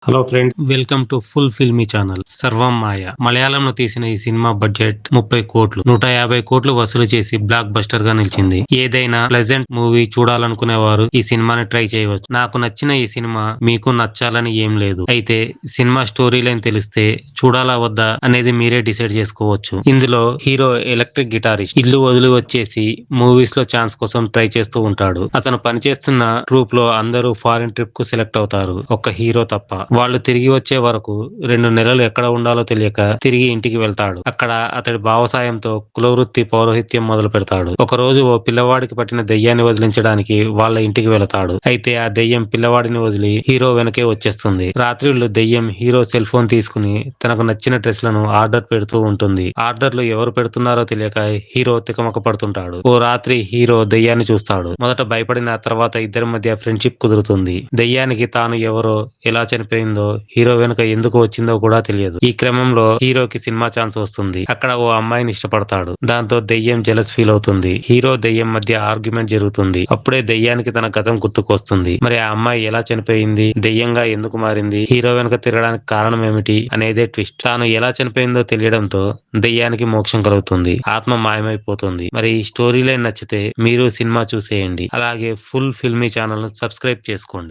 Hello friends, welcome to full filmy channel. సర్వం మాయ మలయాళంలో తీసిన ఈ సినిమా బడ్జెట్ 30 కోట్లు, 150 కోట్లు వసూలు చేసి బ్లాక్ బస్టర్ గా నిలిచింది. ఏదైనా ప్లెజెంట్ మూవీ చూడాలనుకునే వారు ఈ సినిమాని ట్రై చేయవచ్చు. నాకు నచ్చిన ఈ సినిమా మీకు నచ్చాలని ఏం లేదు. అయితే సినిమా స్టోరీ లైన్ తెలిస్తే చూడాలా వద్దా అనేది మీరే డిసైడ్ చేసుకోవచ్చు. ఇందులో హీరో ఎలక్ట్రిక్ గిటారిస్ట్ ఇల్లు వదిలి వచ్చేసి మూవీస్ లో ఛాన్స్ కోసం ట్రై చేస్తూ ఉంటాడు. అతను పనిచేస్తున్న ట్రూప్ లో అందరూ ఫారిన్ ట్రిప్ కు సెలెక్ట్ అవుతారు, ఒక్క హీరో తప్ప. వాళ్ళు తిరిగి వచ్చే వరకు 2 నెలలు ఎక్కడ ఉండాలో తెలియక తిరిగి ఇంటికి వెళ్తాడు. అక్కడ అతడి భావ సాయంతో కులవృత్తి పౌరోహిత్యం మొదలు పెడతాడు. ఒక రోజు ఓ పిల్లవాడికి పట్టిన దెయ్యాన్ని వదిలించడానికి వాళ్ళ ఇంటికి వెళతాడు. అయితే ఆ దెయ్యం పిల్లవాడిని వదిలి హీరో వెనకే వచ్చేస్తుంది. రాత్రిళ్ళు దెయ్యం హీరో సెల్ ఫోన్ తీసుకుని తనకు నచ్చిన డ్రెస్లను ఆర్డర్ పెడుతూ ఉంటుంది. ఆర్డర్లు ఎవరు పెడుతున్నారో తెలియక హీరో తికమక పడుతుంటాడు. ఓ రాత్రి హీరో దెయ్యాన్ని చూస్తాడు. మొదట భయపడిన తర్వాత ఇద్దరి మధ్య ఫ్రెండ్షిప్ కుదురుతుంది. దెయ్యానికి తాను ఎవరో, ఎలా చనిపోయిందో, హీరో వెనుక ఎందుకు వచ్చిందో కూడా తెలియదు. ఈ క్రమంలో హీరోకి సినిమా ఛాన్స్ వస్తుంది. అక్కడ ఓ అమ్మాయిని ఇష్టపడతాడు. దాంతో దెయ్యం జెలస్ ఫీల్ అవుతుంది. హీరో దెయ్యం మధ్య ఆర్గ్యుమెంట్ జరుగుతుంది. అప్పుడే దెయ్యానికి తన గతం గుర్తుకొస్తుంది. మరి ఆ అమ్మాయి ఎలా చనిపోయింది, దెయ్యంగా ఎందుకు మారింది, హీరో వెనుక తిరగడానికి కారణం ఏమిటి అనేదే ట్విస్ట్. తాను ఎలా చనిపోయిందో తెలియడంతో దెయ్యానికి మోక్షం కలుగుతుంది, ఆత్మ మాయమైపోతుంది. మరి ఈ స్టోరీ లైన్ నచ్చితే మీరు సినిమా చూసేయండి. అలాగే ఫుల్ ఫిల్మీ ఛానల్ ను సబ్స్క్రైబ్ చేసుకోండి.